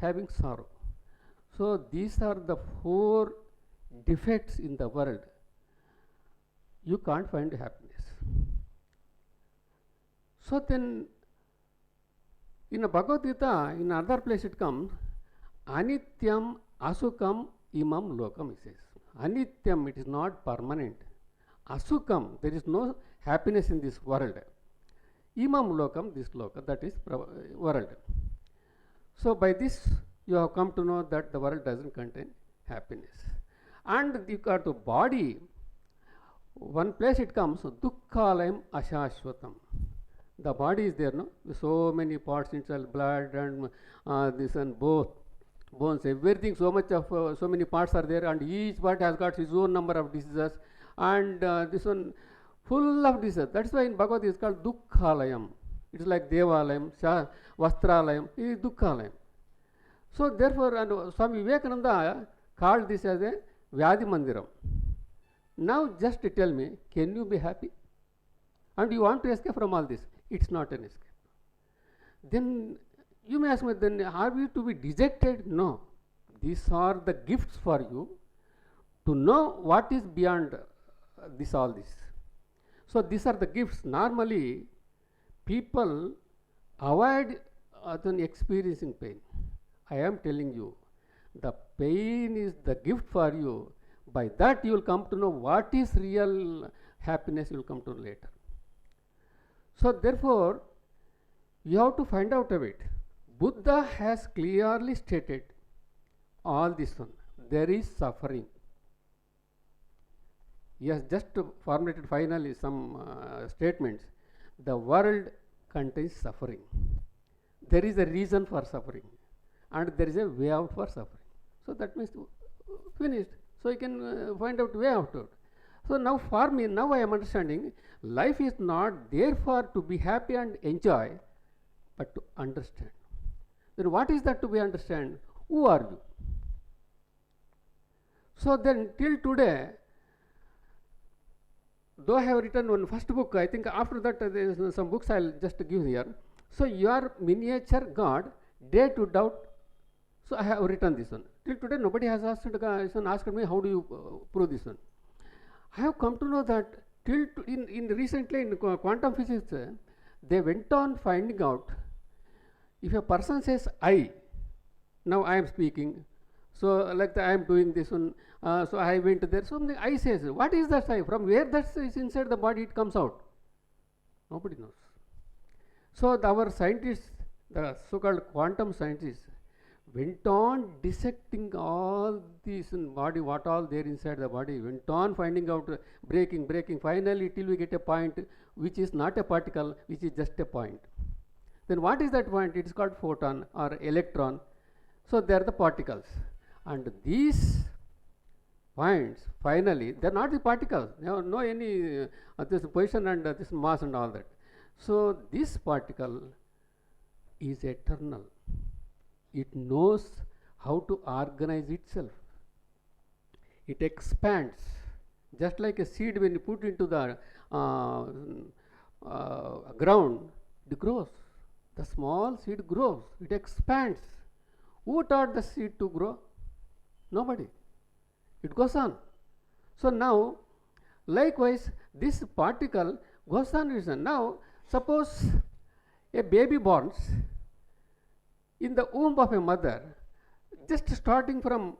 having sorrow. So these are the four defects in the world. You can't find happiness. So then, in a Bhagavad Gita, in another place it comes, Anityam Asukam Imam Lokam, it says. Anityam, it is not permanent. Asukam, there is no happiness in this world. Imam Lokam, this Loka, that is world. So by this, you have come to know that the world doesn't contain happiness. And you got the body, one place it comes, Dukkhalayam Ashashvatam. The body is there, no? So many parts inside, blood and this and both bones, everything, so much of so many parts are there, and each part has got its own number of diseases, and this one full of diseases. That's why in Bhagavad Gita it's called Dukkhalayam. It is like Devalayam, Vastralayam, it is Dukkhalayam. So therefore, and Swami Vivekananda called this as a Vyadhi Mandiram. Now just tell me, can you be happy? And you want to escape from all this? It's not an escape. Then you may ask me, then are we to be dejected? No. These are the gifts for you to know what is beyond this, all this. So these are the gifts. Normally, people avoid experiencing pain. I am telling you, the pain is the gift for you. By that you will come to know what is real happiness, you will come to know later. So therefore, you have to find out of it. Buddha has clearly stated all this one. There is suffering. He has just formulated finally some statements. The world contains suffering. There is a reason for suffering, and there is a way out for suffering. So that means finished. So you can find out way out. So now for me, now I am understanding, life is not there for to be happy and enjoy, but to understand. Then what is that to be understand? Who are you? So then till today, though I have written one first book, I think after that there is some books I will just give here. So your miniature God, dare to doubt. So I have written this one. Till today nobody has asked me how do you prove this one. I have come to know that till in recently in quantum physics, they went on finding out, if a person says I, now I am speaking, so like I am doing this one, so I went there, so the I says, what is that I? From where that is inside the body it comes out? Nobody knows. So our scientists, the so-called quantum scientists, went on dissecting all these in body, what all there inside the body, went on finding out, breaking, finally till we get a point which is not a particle, which is just a point. Then what is that point? It is called photon or electron. So they are the particles, and these points finally, they are not the particles, they have no any this position and this mass and all that. So this particle is eternal. It knows how to organize itself. It expands, just like a seed when you put into the ground, it grows. The small seed grows, it expands. Who taught the seed to grow? Nobody. It goes on. So now, likewise, this particle goes on reason. Now, suppose a baby born in the womb of a mother, just starting from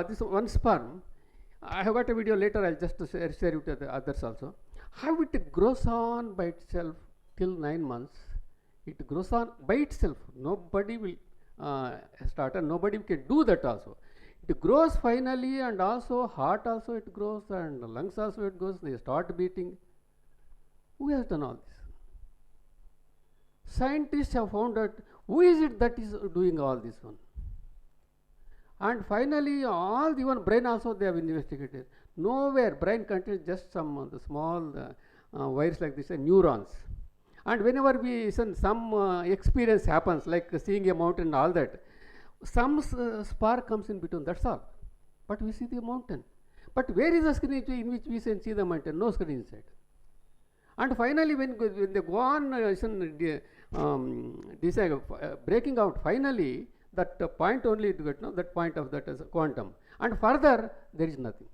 this one sperm. I have got a video later, I will just share it with the others also. How it grows on by itself till 9 months. It grows on by itself. Nobody will start, and nobody can do that also. It grows finally, and also heart also it grows, and lungs also it goes, they start beating. Who has done all this? Scientists have found out who is it that is doing all this one. And finally, all the one brain also they have investigated. Nowhere brain contains just some the small wires like this, neurons. And whenever we some experience happens, like seeing a mountain and all that, some spark comes in between, that's all. But we see the mountain. But where is the screen in which we can see the mountain? No screen inside. And finally, when they go on breaking out, finally that point only it get, no, that point of that is quantum, and further there is nothing.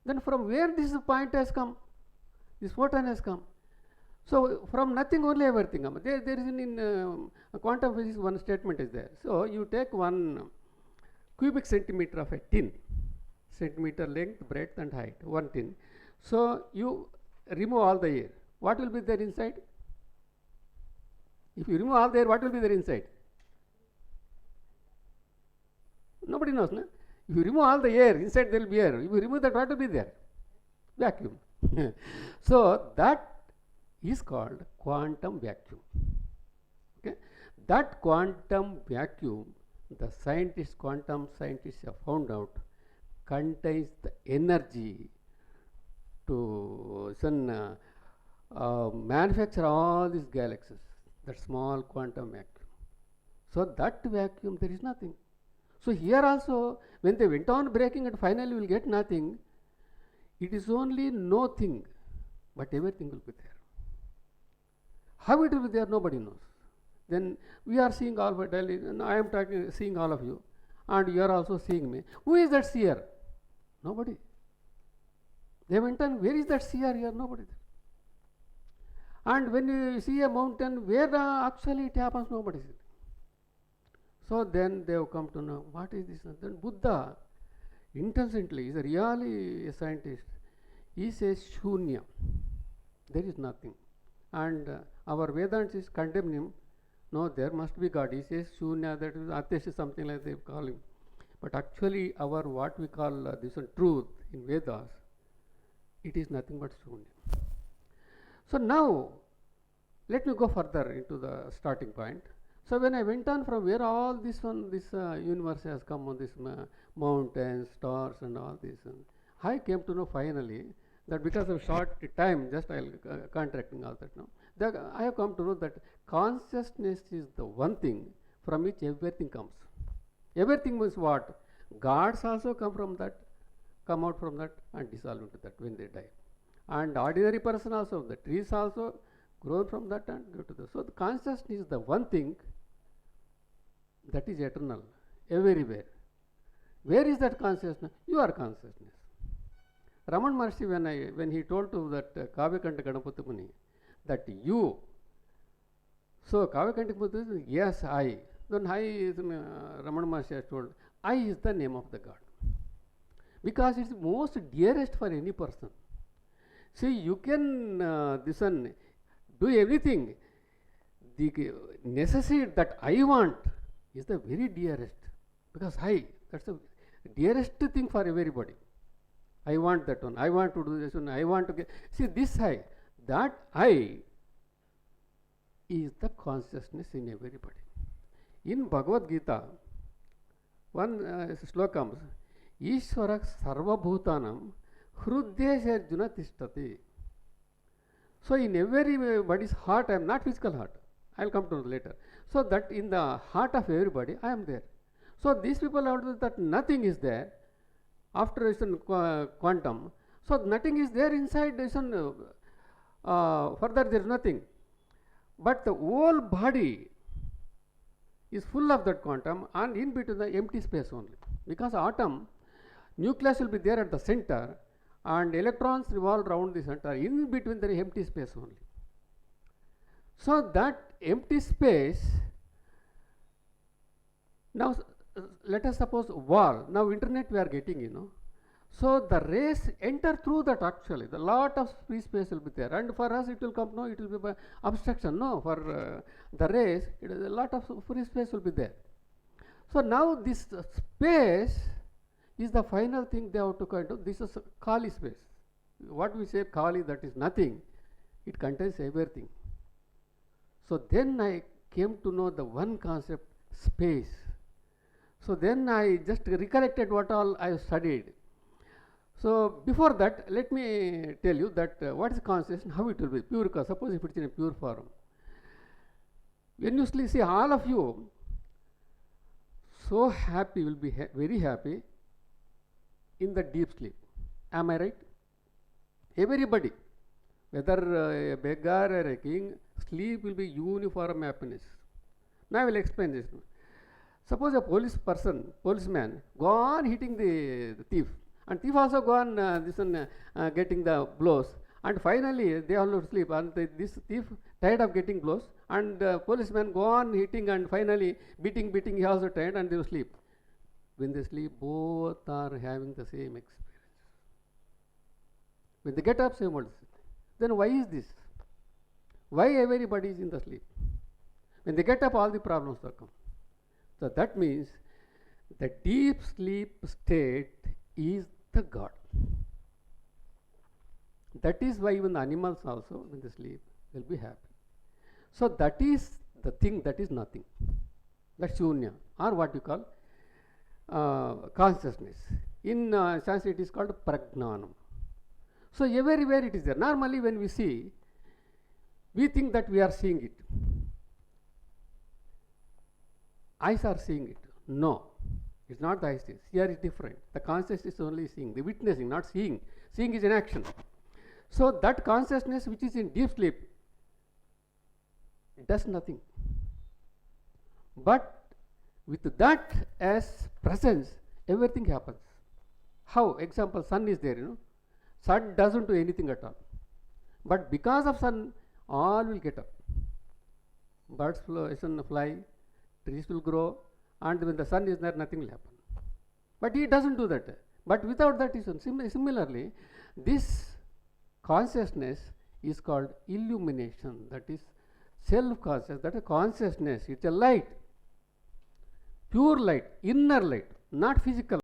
Then from where this point has come? This photon has come. So from nothing only everything come. There is in quantum physics one statement is there. So you take 1 cubic centimeter of a tin, centimeter length, breadth and height, one tin. So you remove all the air. What will be there inside? If you remove all the air, what will be there inside? Nobody knows, no? If you remove all the air, inside there will be air. If you remove that, what will be there? Vacuum. So that is called quantum vacuum. Okay? That quantum vacuum, the scientists, quantum scientists have found out, contains the energy to manufacture all these galaxies, that small quantum vacuum. So that vacuum, there is nothing. So here also, when they went on breaking and finally will get nothing, it is only no thing, but everything will be there. How it will be there, nobody knows. Then we are seeing all of Delhi, and I am seeing all of you, and you are also seeing me. Who is that seer? Nobody. They went on, where is that seer here? Nobody. And when you see a mountain, where actually it happens, nobody sees. So then they have come to know, what is this? Then Buddha, intelligently, is really a scientist. He says shunya. There is nothing. And our Vedants is condemn him. No, there must be God. He says shunya, that is atesh, something like they call him. But actually our what we call this one truth in Vedas, it is nothing but shunya. So now let me go further into the starting point. So when I went on from where all this universe has come on, this mountains, stars and all this, I came to know finally that because of short time, just I'll contracting all that now, that I have come to know that consciousness is the one thing from which everything comes. Everything means what? Gods also come from that, come out from that and dissolve into that when they die. And ordinary person also, the trees also grown from that and go to the. So the consciousness is the one thing that is eternal, everywhere. Where is that consciousness? You are consciousness. Raman Maharshi, when he told to that Kavyakanta Ganapati Muni, that you, so Kavyakanta Ganapati Muni, yes, I. Then I is, Raman Maharshi has told, I is the name of the God. Because it is most dearest for any person. See, you can, do everything. The necessity that I want is the very dearest. Because I, that's the dearest thing for everybody. I want that one, I want to do this one, I want to get. See, this I, that I is the consciousness in everybody. In Bhagavad Gita, one sloka comes, Ishvara sarva bhutanam hruddesha arjuna tishtati. So in everybody's heart, I am not physical heart. I will come to it later. So that in the heart of everybody, I am there. So these people have that nothing is there after quantum. So nothing is there inside. Further there is nothing. But the whole body is full of that quantum, and in between the empty space only. Because atom, nucleus will be there at the center, and electrons revolve around the center. In between there is empty space only. So that empty space, now let us suppose wall, now internet we are getting, So the rays enter through that actually, the lot of free space will be there, and for us it will come, no, it will be by obstruction, no, for the rays, it is a lot of free space will be there. So now this space is the final thing they have to kind of, this is Kali space. What we say Kali, that is nothing, it contains everything. So then I came to know the one concept, space. So then I just recollected what all I studied. So before that, let me tell you that what is consciousness, how it will be pure. Suppose if it is in a pure form. When you see all of you so happy, will be very happy in the deep sleep. Am I right? Everybody, whether a beggar or a king, sleep will be uniform happiness. Now I will explain this. Suppose a policeman, go on hitting the thief, and thief also go on getting the blows, and finally they all will sleep. And this thief tired of getting blows, and policeman go on hitting, and finally beating, he also tired, and they will sleep. When they sleep, both are having the same experience. When they get up, same old. Then why is this? Why everybody is in the sleep? When they get up, all the problems will come. So that means the deep sleep state is the God. That is why even the animals also, when they sleep, will be happy. So that is the thing that is nothing. That's shunya, or what you call consciousness. In Sanskrit, it is called pragnanam. So everywhere it is there. Normally, when we see, we think that we are seeing it. Eyes are seeing it. No, it's not the eyes. Here is different. The consciousness is only seeing, the witnessing, not seeing. Seeing is an action. So that consciousness which is in deep sleep does nothing. But with that as presence, everything happens. How? Example, sun is there, Sun doesn't do anything at all. But because of sun, all will get up. Birds fly, trees will grow, and when the sun is there, nothing will happen. But he doesn't do that. But without that, similarly, this consciousness is called illumination. That is self-conscious. That is consciousness. It's a light, pure light, inner light, not physical.